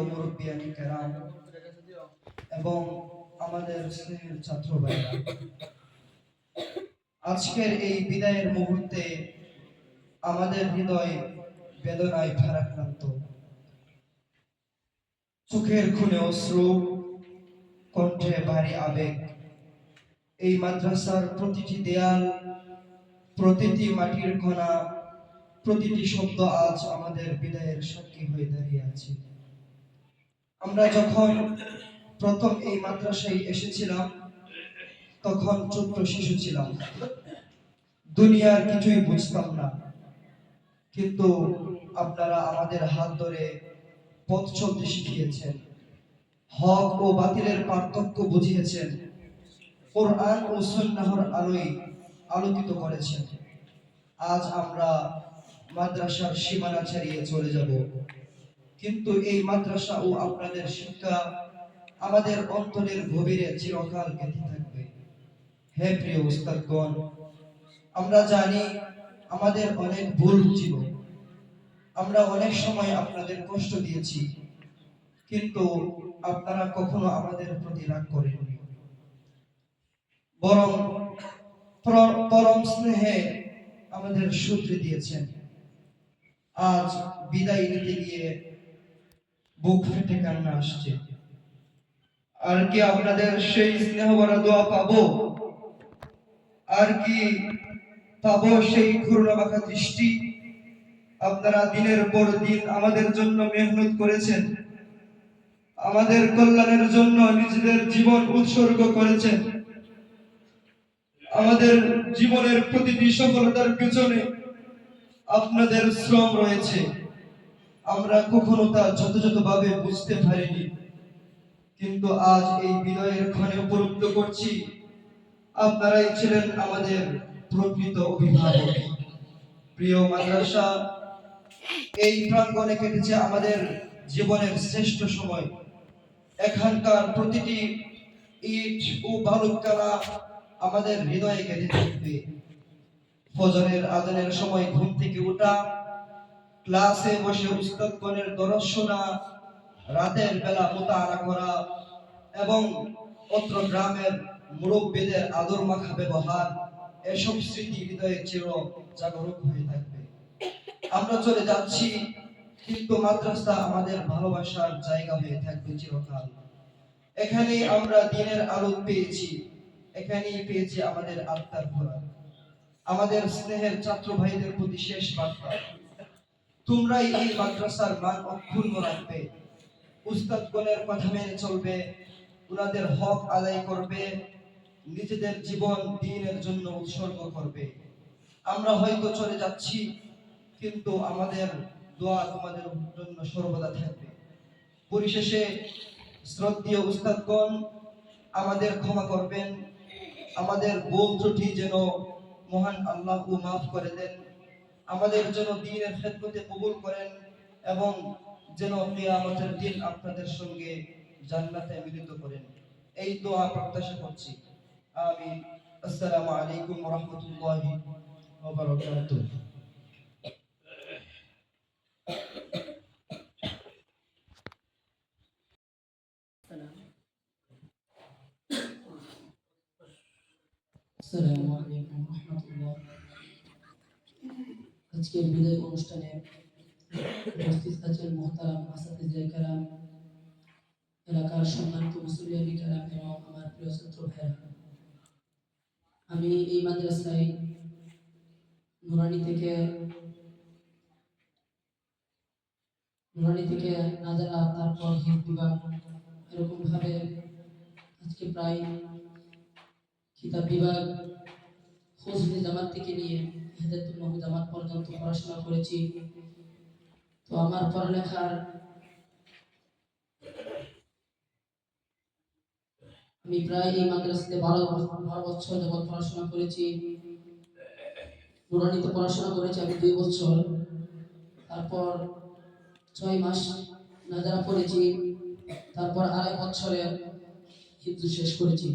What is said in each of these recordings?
মুরব্বিয়ানি কেরাম এবং আমাদের স্নেহের ছাত্র ভাইরা, আজকের এই বিদায়ের মুহূর্তে আমাদের হৃদয় বেদনায় ভারাক্রান্ত। চোখের খুনে অশ্রু, কণ্ঠে ভারী আবেগ। এই মাদ্রাসার প্রতিটি দেয়াল, প্রতিটি মাটির কণা, প্রতিটি শব্দ আজ আমাদের বিদায়ের সাক্ষী হয়ে দাঁড়িয়ে আছে। আমরা যখন প্রথম এই মাদ্রাসায় এসেছিলাম তখন ছোট্ট শিশু ছিলাম, দুনিয়ার কিছুই বুঝতাম না, কিন্তু আপনারা আমাদের হাত ধরে পথ চলতে শিখিয়েছেন, হক ও বাতিলের পার্থক্য বুঝিয়েছেন, কোরআন ও সুন্নাহর আলোয় আলোকিত করেছেন। আজ আমরা মাদ্রাসার সীমানা ছাড়িয়ে চলে যাব, কিন্তু এই মাদ্রাসা ও আপনাদের শিক্ষা আমাদের অন্তরের গভীরে চিরকাল গেঁথে থাকবে। হে প্রিয় উস্তাদগণ, আমরা জানি আমাদের অনেক ভুল ছিল, আমরা অনেক সময় আপনাদের কষ্ট দিয়েছি, কিন্তু আপনারা কখনো আমাদের প্রতি রাগ করেননি, বরং পরম স্নেহে আমাদের সূত্রে দিয়েছেন। আজ বিদায় নিতে গিয়ে বুক ফেটে কান্না আসছে। আর কি আপনাদের সেই স্নেহ ভরা দোয়া পাবো? আর কি পাবো সেই করুণা মাখা দৃষ্টি? আপনারা দিনের পর দিন আমাদের জন্য মেহনত করেছেন, আমাদের কল্যাণের জন্য নিজেদের জীবন উৎসর্গ করেছেন। আমাদের জীবনের প্রতিটি সফলতার পিছনে আপনাদের শ্রম রয়েছে। আমরা কখনো তা যথাযথভাবে বুঝতে পারিনি, কিন্তু আজ এই বিদায়ের ক্ষণে উপলব্ধি করছি আপনারাই ছিলেন আমাদের প্রকৃত অভিভাবক। প্রিয় মাদ্রাসা, এই প্রাঙ্গণে কেটেছে আমাদের জীবনের শ্রেষ্ঠ সময়। এখানকার প্রতিটি ইট ও বালুকানা আমাদের হৃদয়ে গেঁথে থাকবে। ফজরের আজানের সময় ঘুম থেকে ওঠা, ক্লাসে বসে উস্তাদগণের দরস শোনা, রাতের বেলা মুতাআনা করা এবং অত্র গ্রামের মুরব্বীদের আদর মাখা ব্যবহার, এসব স্মৃতি হৃদয়ে চির জাগরুক হয়ে থাকবে। আমরা চলে যাচ্ছি, কিন্তু মাদ্রাসা আমাদের ভালোবাসার জায়গা হয়ে থাকবে চিরকাল। এখানেই আমরা দিনের আলো পেয়েছি, এখানেই পেয়েছি আমাদের আত্মার খোরাক। আমাদের স্নেহের ছাত্র ভাইদের প্রতি শেষ বার্তা, তোমরাই এই মাদ্রাসার মান অক্ষুণ্ণ রাখবে, উস্তাদগণের কথা মেনে চলবে, উনাদের হক আদায় করবে, নিজেদের জীবন দ্বীনের জন্য উৎসর্গ করবে। আমরা হয়তো চলে যাচ্ছি, কিন্তু আমাদের দোয়া তোমাদের জন্য সর্বদা থাকবে। পরিশেষে শ্রদ্ধেয় উস্তাদগণ, আমাদের ক্ষমা করবেন, আমাদের ভুল ত্রুটি যেন মহান আল্লাহ মাফ করে দেন, আমাদের জন্য দ্বীনের খেদমতে কবুল করেন এবং যেন কিয়ামতের দিন আপনাদের সঙ্গে জান্নাতে মিলিত করেন। এই দোয়া প্রত্যাশা করছি। আমিন। আসসালামু আলাইকুম ওয়া রাহমাতুল্লাহি ওয়া বারাকাতুহু। আসসালামু আলাইকুম ওয়া রাহমাতুল্লাহ। আজকের বিদায় অনুষ্ঠানে উপস্থিত আছেন মুহতারাম আসাতিজে কেরাম, এলাকার সম্মানিত মুসল্লিয়ানি কেরাম এবং আমার প্রিয় ছাত্র ভাইরা। আমি এই মাদ্রাসায় নুরানি থেকে নাজারা, তারপর হিফজ বিভাগ, এরকম ভাবে আজকে প্রায় কিতাব বিভাগ, ফজলি জামাত থেকে নিয়ে হেদায়েতুল নবী জামাত পর্যন্ত পড়াশোনা করেছি। তো আমার পড়ালেখার আমি প্রায় এই মাদ্রাসাতে 12 বছর যাবত পড়াশোনা করেছি। নুরানিতে পড়াশোনা করেছি আমি 2 বছর, তারপর 6 মাস নাজারা পড়েছি, তারপর 2.5 বছরে হিফজ শেষ করেছি।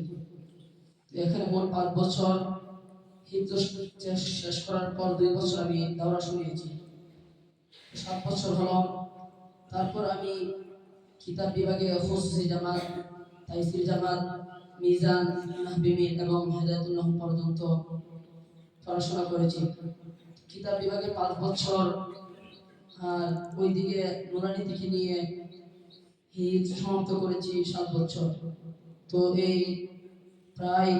এখানে মোট 5 বছর হিফজ শেষ করার পর 2 বছর আমি দাওরা শুনিয়েছি, 7 বছর হলো। তারপর আমি কিতাব বিভাগে খুসুসি জামাত, তাইসির জামাত, মিজান, নাহবিমিন এবং হেদায়াতুল নহম পর্যন্ত পড়াশোনা করেছি। কিতাব বিভাগে 5 বছর, আর ওইদিকে নুরানি থেকে নিয়ে হিজ সমাপ্ত করেছি 7 বছর। তো এই প্রায়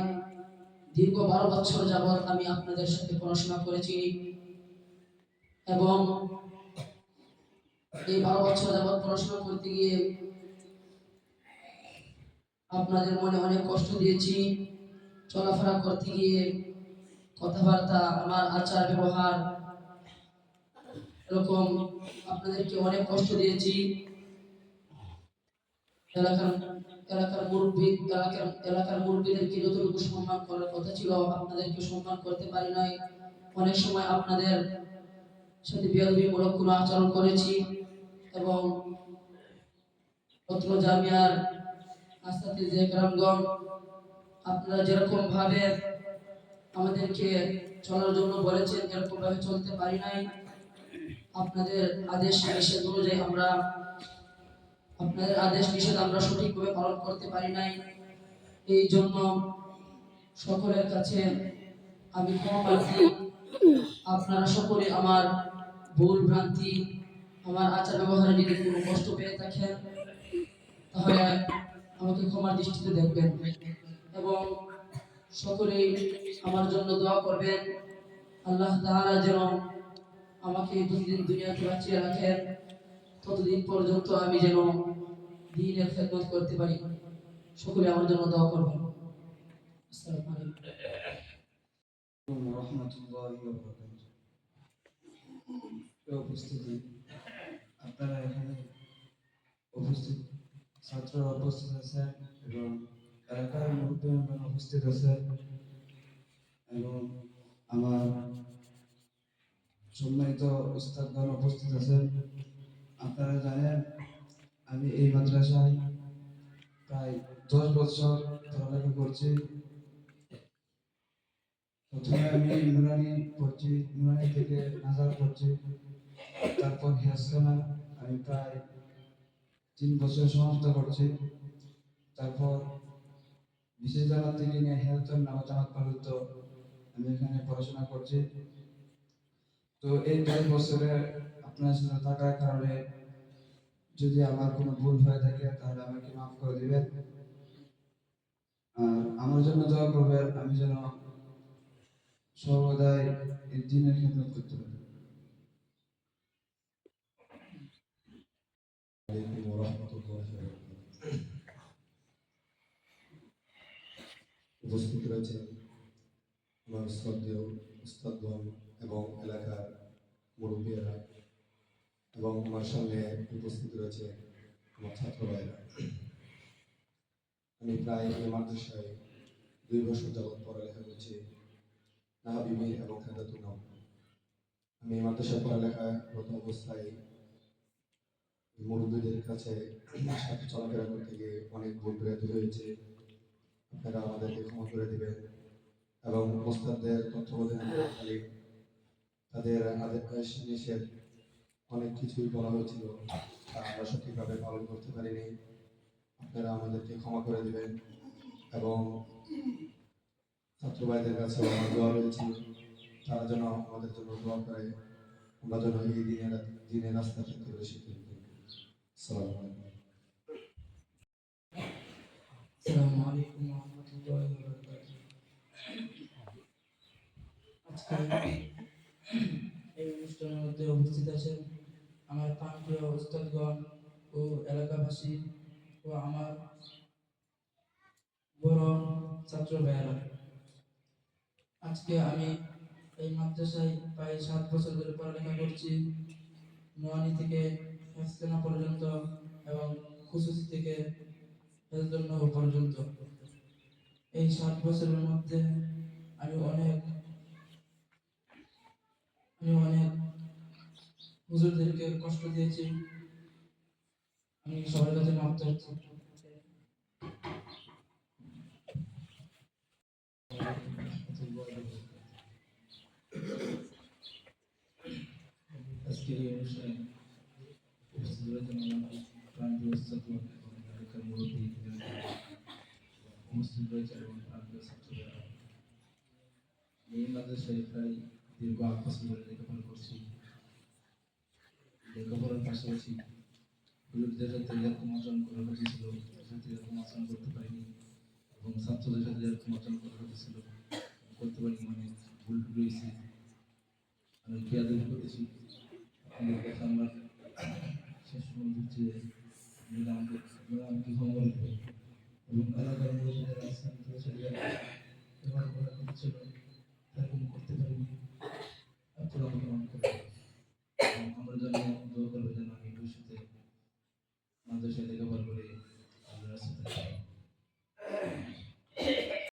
দীর্ঘ 12 বছর যাবৎ আমি আপনাদের সাথে পড়াশোনা করেছি এবং এই 12 বছর যাবৎ পড়াশোনা করতে গিয়ে আপনাদের মনে অনেক কষ্ট দিয়েছি। চলাফেরা করতে গিয়ে কথাবার্তা, আমার আচার ব্যবহার, এরকম আপনাদেরকে অনেক কষ্ট দিয়েছি। এলাকার এলাকার মুরব্বীদেরকে যতটুকু সম্মান করার কথা ছিল আপনাদেরকে সম্মান করতে পারি নাই। অনেক সময় আপনাদের সাথে বেয়াদবিমূলক কোনো আচরণ করেছি এবং অত্র জামিয়ার আস্তাতিজে কেরামগণ আপনারা যেরকম ভাবে আমাদেরকে চলার জন্য বলেছেন এরকম ভাবে চলতে পারি নাই। আপনাদের আদেশ নিষেধ অনুযায়ী আমরা সঠিকভাবে পালন করতে পারি নাই। এই জন্য সকলের কাছে আমি ক্ষমা প্রার্থী। আপনারা সকলে আমার ভুল ভ্রান্তি, আমার আচার ব্যবহারে যদি কোনো কষ্ট পেয়ে থাকেন তাহলে আমাকে ক্ষমার দৃষ্টিতে দেখবেন এবং সকলেই আমার জন্য দোয়া করবেন। আল্লাহ তাআলা যেন আমাকে যতদিন দুনিয়াতে বাঁচিয়ে রাখেন ততদিন পর্যন্ত আমি যেন দ্বীনের খেদমত করতে পারি। সকলে আমার জন্য দোয়া করবেন। আসসালামু আলাইকুম। রহমতুল্লাহি ওয়া বারাকাতুহু। উপস্থিতি, আপনারা এখানে উপস্থিত ছাত্ররা উপস্থিত আছেন এবং এলাকার মুরব্বীগণ উপস্থিত আছেন এবং আমার সম্মানিত উস্তাদগণ উপস্থিত আছেন। আপনারা জানেন আমি এই মাদ্রাসায় প্রায় 10 বছর পড়ালেখা করছি। প্রথমে আমি নুরানি থেকে নাজার পড়ছি, তারপর হিয়াজখানা আমি প্রায় 3 বছর সমাপ্ত করছি। তারপর বিশেষ জামাত থেকে নিয়ে হেলথন নামক জামাত পর্যন্ত আমি এখানে পড়াশোনা করছি। তো এই 10 বছরে আপনার সাথে থাকার কারণে যদি আমার কোনো ভুল হয়ে থাকে তাহলে আমাকে মাফ করে দিবেন আর আমার জন্য দোয়া করবেন আমি যেন সর্বদাই এই দিনের খেদমত করতে পারি। আলাইকুম ওয়া রাহমাতুল্লাহি ওয়া বারাকাতুহু। উপস্থিত রয়েছেন আমার শ্রদ্ধেয় উস্তাদগণ এবং এলাকার মুরব্বীরা এবং আমার সামনে উপস্থিত রয়েছে আমার ছাত্র ভাইরা। আমি প্রায় এই মাদ্রাসায় 2 বছর যাবৎ পড়ালেখা করছি, নাহাবিমি এবং হেদায়াতুল নহম। আমি এই মাদ্রাসায় পড়ালেখারত অবস্থায় মুরব্বীদের কাছে সাথে চলাফেরা করতে গিয়ে অনেক ভুল ভ্রান্তি হয়েছে। আপনারা আমাদেরকে ক্ষমা করে দিবেন এবং ওস্তাদদের তত্ত্বাবধানে তাদের আদেশ নিষেধ অনেক কিছুই বলা হয়েছিল, তা আমরা সঠিকভাবে পালন করতে পারিনি। আপনারা আমাদেরকে ক্ষমা করে দিবেন এবং ছাত্র ভাইদের কাছে আমার দোয়া রয়েছে তারা যেন আমাদের জন্য দোয়া করে, আমরা যেন এই দিনের রাস্তা থেকে বেশি করি। আসসালামু আলাইকুম। আসসালামু আলাইকুম ওয়া রাহমাতুল্লাহি ওয়া বারাকাতুহু। আজকে এই অনুষ্ঠানের মধ্যে উপস্থিত আছেন আমার প্রাণপ্রিয় উস্তাদগণ ও এলাকাবাসী ও আমার বড় ছাত্র ভাইয়েরা। আজকে আমি এই মাদ্রাসায় প্রায় 7 বছর ধরে পড়ালেখা করছি, নোয়ানি থেকে হেফজখানা পর্যন্ত এবং খুসুসি থেকে হেফজুল নহম পর্যন্ত। এই 7 বছরের মধ্যে আমি অনেক হুজুরদেরকে কষ্ট দিয়েছি, আমি সবার কাছে মাপ চাচ্ছি। আজকের এই অনুষ্ঠানে উপস্থিত রয়েছেন আমার প্রাণপ্রিয় উস্তাদগণ ছাত্ররা, এই মাদ্রাসায় প্রায় দীর্ঘ ৮ বছর ধরে লেখাপড়া করছি। লেখাপড়ার পাশাপাশি হুজুরদের সাথে যেরকম আচরণ করার কথা ছিল, তাদের সাথে এরকম আচরণ করতে পারিনি, এবং ছাত্রদের সাথে যেরকম আচরণ করার কথা ছিল করতে পারিনি, মানে ভুল রয়েছে। আমি বেয়াদবি করতেছি। আপনাদের কাছে আমরা শেষ পর্যন্ত যে আপনারা আমাকে ক্ষমা করে দেবেন এবং এলাকার মধ্যে যারা আছেন তাদের সাথে